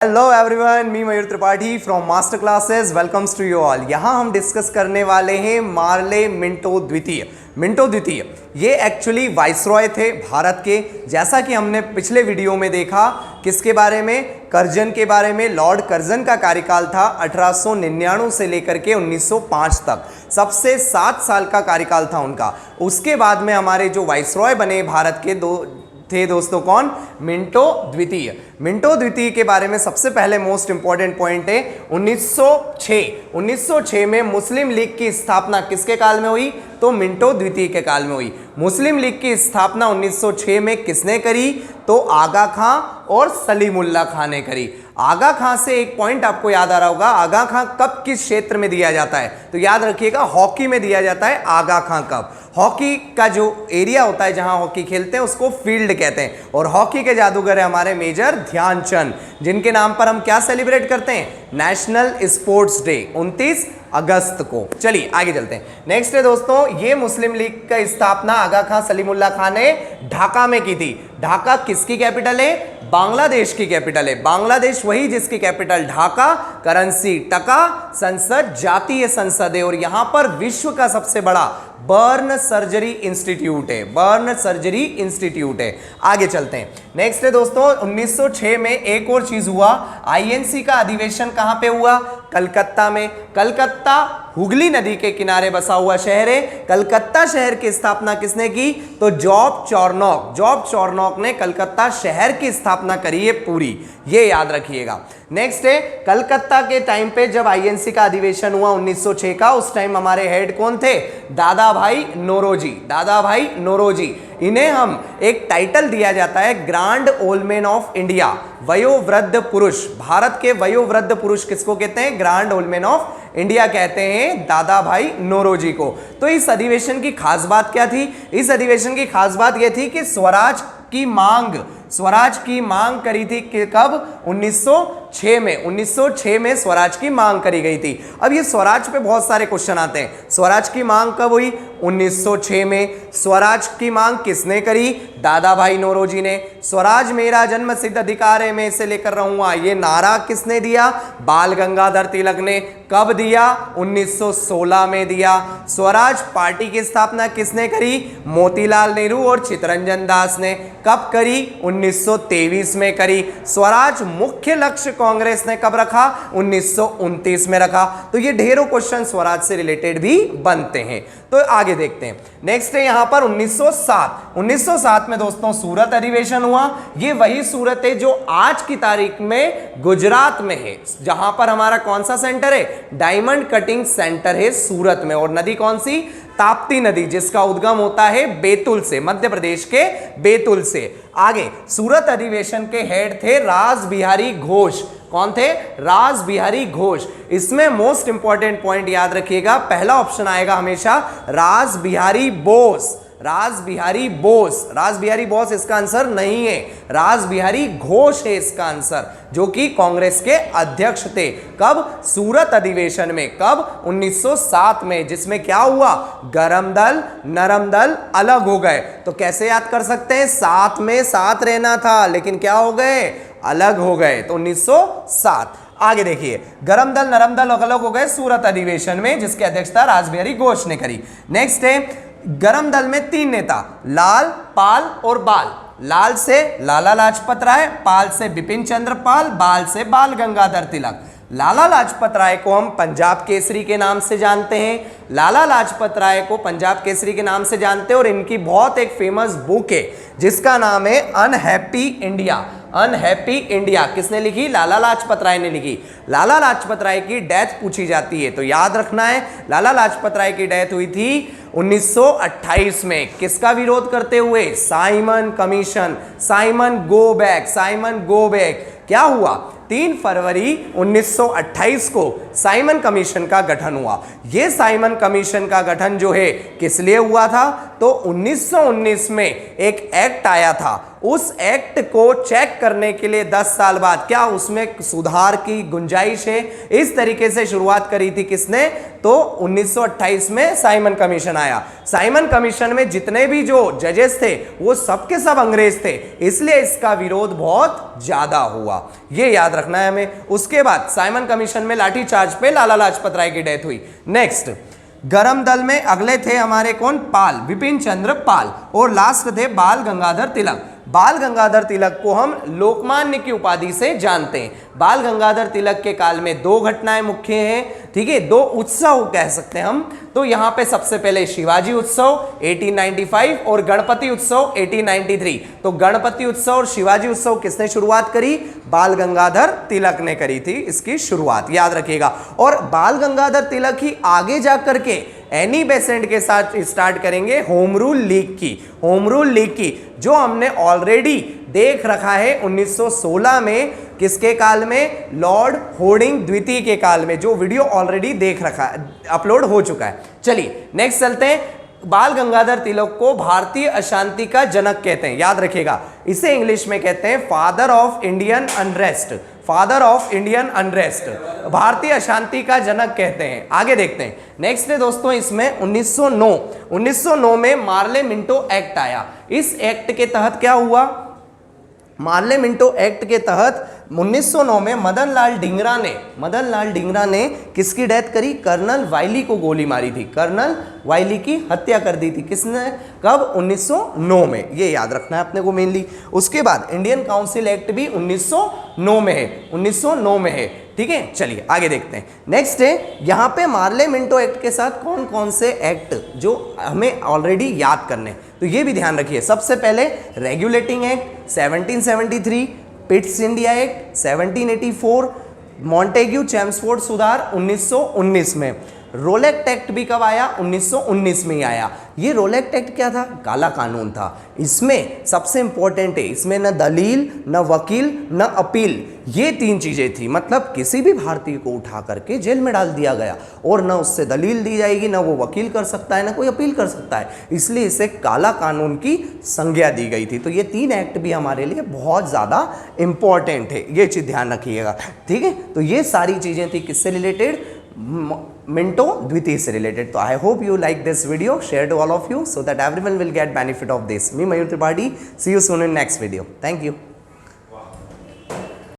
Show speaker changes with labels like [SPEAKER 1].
[SPEAKER 1] Hello everyone, me Mayur Tripathi from master classes welcomes to you all. यहाँ हम discuss करने वाले हैं मार्ले मिंटो द्वितीय। मिंटो द्वितीय ये एक्चुअली वाइसरॉय थे भारत के। जैसा कि हमने पिछले वीडियो में देखा, किसके बारे में? कर्जन के बारे में। लॉर्ड कर्जन का कार्यकाल था 1899 से लेकर के 1905 तक, सबसे 7 साल का कार्यकाल था उनका। उसके बाद में हमारे जो वाइसरॉय बने भारत के थे दोस्तों, कौन? मिंटो द्वितीय। मिंटो द्वितीय के बारे में सबसे पहले मोस्ट इंपॉर्टेंट पॉइंट है 1906 में मुस्लिम लीग की स्थापना किसके काल में हुई? तो मिंटो द्वितीय के काल में हुई। मुस्लिम लीग की स्थापना 1906 में किसने करी? तो आगा खां और सलीमुल्लाह खां ने करी। आगा खां से एक पॉइंट आपको याद आ रहा होगा, आगा खां कब किस क्षेत्र में दिया जाता है? तो याद रखिएगा, हॉकी में दिया जाता है आगा खां कब। हॉकी का जो एरिया होता है जहां हॉकी खेलते हैं उसको फील्ड कहते हैं। और हॉकी के जादूगर है हमारे मेजर ध्यानचंद, जिनके नाम पर हम क्या सेलिब्रेट करते हैं? नेशनल स्पोर्ट्स डे 29 अगस्त को। चलिए आगे चलते हैं। नेक्स्ट है दोस्तों, ये मुस्लिम लीग का स्थापना आगा खां सलीमुल्लाह खां ने ढाका में की थी। ढाका किसकी कैपिटल है? बांग्लादेश की कैपिटल है। बांग्लादेश वही जिसकी कैपिटल ढाका, करेंसी टका, संसद जातीय संसद है। और यहां पर विश्व का सबसे बड़ा बर्न सर्जरी इंस्टीट्यूट है। बर्न सर्जरी इंस्टीट्यूट है। आगे चलते हैं। नेक्स्ट है दोस्तों, 1906 में एक और चीज हुआ। आईएनसी का अधिवेशन कहां पे हुआ? कलकत्ता में। कलकत्ता हुगली नदी के किनारे बसा हुआ शहर है। कलकत्ता शहर की स्थापना किसने की? तो जॉब चॉर्नॉक। जॉब चॉर्नॉक ने कलकत्ता शहर की स्थापना करी है पूरी, ये याद रखिएगा। नेक्स्ट है, कलकत्ता के टाइम पे जब आईएनसी का अधिवेशन हुआ 1906 का, उस टाइम हमारे हेड कौन थे? दादा भाई नौरोजी। दादा भाई नौरोजी, इन्हें हम एक टाइटल दिया जाता है ग्रांड ओल्डमैन ऑफ इंडिया, वयोवृद्ध पुरुष। भारत के वयोवृद्ध पुरुष किसको कहते हैं? ग्रांड ओल्डमैन ऑफ इंडिया कहते हैं दादा भाई नौरोजी को। तो इस अधिवेशन की खास बात क्या थी? इस अधिवेशन की खास बात यह थी कि स्वराज की मांग करी थी कि कब? 1906 में। 1906 में स्वराज की मांग करी गई थी। अब ये स्वराज पे बहुत सारे क्वेश्चन आते हैं। स्वराज की मांग कब हुई? 1906 में। स्वराज की मांग किसने करी? दादा भाई नौरोजी ने। स्वराज मेरा जन्म सिद्ध अधिकार है, मैं इसे लेकर रहूंगा, ये नारा किसने दिया? बाल गंगाधर तिलक ने। कब दिया? 1916 में दिया। स्वराज पार्टी की स्थापना किसने करी? मोतीलाल नेहरू और चित्तरंजन दास ने। कब करी? 1923 में करी। स्वराज मुख्य लक्ष्य कांग्रेस ने कब रखा? 1929 में रखा। तो ये ढेरों क्वेश्चन स्वराज से रिलेटेड भी बनते हैं। तो आगे देखते हैं। नेक्स्ट है यहां पर 1907 में दोस्तों सूरत अधिवेशन हुआ। ये वही सूरत है जो आज की तारीख में गुजरात में है, जहां पर हमारा कौन सा सेंटर है? डायमंड कटिंग सेंटर है सूरत में। और नदी कौन सी? ताप्ती नदी, जिसका उद्गम होता है बैतूल से, मध्य प्रदेश के बैतूल से। आगे सूरत अधिवेशन के हेड थे रास बिहारी घोष। कौन थे? रास बिहारी घोष। इसमें मोस्ट इंपॉर्टेंट पॉइंट याद रखिएगा, पहला ऑप्शन आएगा हमेशा रास बिहारी बोस। रास बिहारी बोस। रास बिहारी बोस इसका आंसर नहीं है, रास बिहारी घोष है इसका आंसर, जो कि कांग्रेस के अध्यक्ष थे। कब? सूरत अधिवेशन में। कब? 1907 में। जिसमें क्या हुआ? गरम दल नरम दल अलग हो गए। तो कैसे याद कर सकते हैं? साथ में साथ रहना था, लेकिन क्या हो गए? अलग हो गए। तो 1907। आगे देखिए, गरम दल नरम दल अलग हो गए सूरत अधिवेशन में, जिसकी अध्यक्षता रास बिहारी घोष ने करी। नेक्स्ट है, गरम दल में 3 नेता, लाल, पाल और बाल। लाल से लाला लाजपत राय, पाल से बिपिन चंद्र पाल, बाल से बाल गंगाधर तिलक। लाला लाजपत राय को हम पंजाब केसरी के नाम से जानते हैं। लाला लाजपत राय को पंजाब केसरी के नाम से जानते हैं। और इनकी बहुत एक फेमस बुक है जिसका नाम है अनहैप्पी इंडिया। अनहैप्पी इंडिया किसने लिखी? लाला लाजपत राय ने लिखी। लाला लाजपत राय की डेथ पूछी जाती है, तो याद रखना है, लाला लाजपत राय की डेथ हुई थी 1928 में। किसका विरोध करते हुए? Simon commission. Simon go back. Simon go back. क्या हुआ? 3 फरवरी 1928 को साइमन कमीशन का गठन हुआ। यह साइमन कमीशन का गठन जो है किस लिए हुआ था? तो 1919 में एक एक्ट आया था उस एक्ट को चेक करने के लिए 10 साल बाद क्या उसमें सुधार की गुंजाइश है, इस तरीके से शुरुआत करी थी किसने, तो 1928 में साइमन कमीशन आया। साइमन कमीशन में जितने भी जो जजेस थे वो सबके सब अंग्रेज थे, इसलिए इसका विरोध बहुत ज्यादा हुआ, ये याद रखना है हमें। उसके बाद साइमन कमीशन में लाठीचार्ज पे लाला लाजपत राय की डेथ हुई। नेक्स्ट गरम दल में अगले थे हमारे कौन, पाल, विपिन चंद्र पाल, और लास्ट थे बाल गंगाधर तिलक। बाल गंगाधर तिलक को हम लोकमान्य की उपाधि से जानते हैं। बाल गंगाधर तिलक के काल में दो घटनाएं मुख्य हैं, ठीक है, दो उत्सव कह सकते हैं हम। तो यहां पे सबसे पहले शिवाजी उत्सव 1895 और गणपति उत्सव 1893। तो गणपति उत्सव और शिवाजी उत्सव किसने शुरुआत करी, बाल गंगाधर तिलक ने करी थी इसकी शुरुआत, याद रखिएगा। और बाल गंगाधर तिलक ही आगे जाकर के एनी बेसेंट के साथ स्टार्ट करेंगे होम रूल लीग की, होम रूल लीग की जो हमने ऑलरेडी देख रखा है 1916 में, किसके काल में, लॉर्ड होर्डिंग द्वितीय के काल में, जो वीडियो ऑलरेडी देख रखा है, अपलोड हो चुका है। चलिए नेक्स्ट चलते हैं। बाल गंगाधर तिलक को भारतीय अशांति का जनक कहते हैं, याद रखिएगा, इसे इंग्लिश में कहते हैं father of Indian unrest, father of Indian unrest, भारतीय अशांति का जनक कहते हैं। आगे देखते हैं। नेक्स्ट है दोस्तों इसमें 1909 में मार्ले मिंटो एक्ट आया। इस एक्ट के तहत क्या हुआ, मार्ले मिंटो एक्ट के तहत 1909 में मदन लाल ढींगरा ने किसकी डेथ करी, कर्नल वाइली को गोली मारी थी, कर्नल वाइली की हत्या कर दी थी किसने, कब, 1909 में, ये याद रखना है अपने को मेनली। उसके बाद इंडियन काउंसिल एक्ट भी 1909 में है, 1909 में है, ठीक है। चलिए आगे देखते हैं। नेक्स्ट है यहाँ पे मार्ले मिंटो एक्ट के साथ कौन कौन से एक्ट जो हमें ऑलरेडी याद करने, तो ये भी ध्यान रखिए। सबसे पहले regulating act 1773, Pitt's India act 1784, Montagu Chelmsford सुधार 1919 में। रोलेक्ट एक्ट भी कब आया, 1919 में ही आया। ये रोलेक्ट एक्ट क्या था, काला कानून था। इसमें सबसे इंपॉर्टेंट है, इसमें न दलील, न वकील, न अपील, ये तीन चीजें थी। मतलब किसी भी भारतीय को उठा करके जेल में डाल दिया गया और न उससे दलील दी जाएगी, न वो वकील कर सकता है, न कोई अपील कर सकता है, इसलिए इसे काला कानून की संज्ञा दी गई थी। तो ये तीन एक्ट भी हमारे लिए बहुत ज़्यादा इंपॉर्टेंट है, ये चीज़ ध्यान रखिएगा, ठीक है। तो ये सारी चीज़ें थी किससे रिलेटेड, मिंटो द्वितीय से रिलेटेड। तो I hope you like this video, share to all of you so that everyone will get benefit of this. Me Mayur Tripathi, see you soon in next video. Thank you.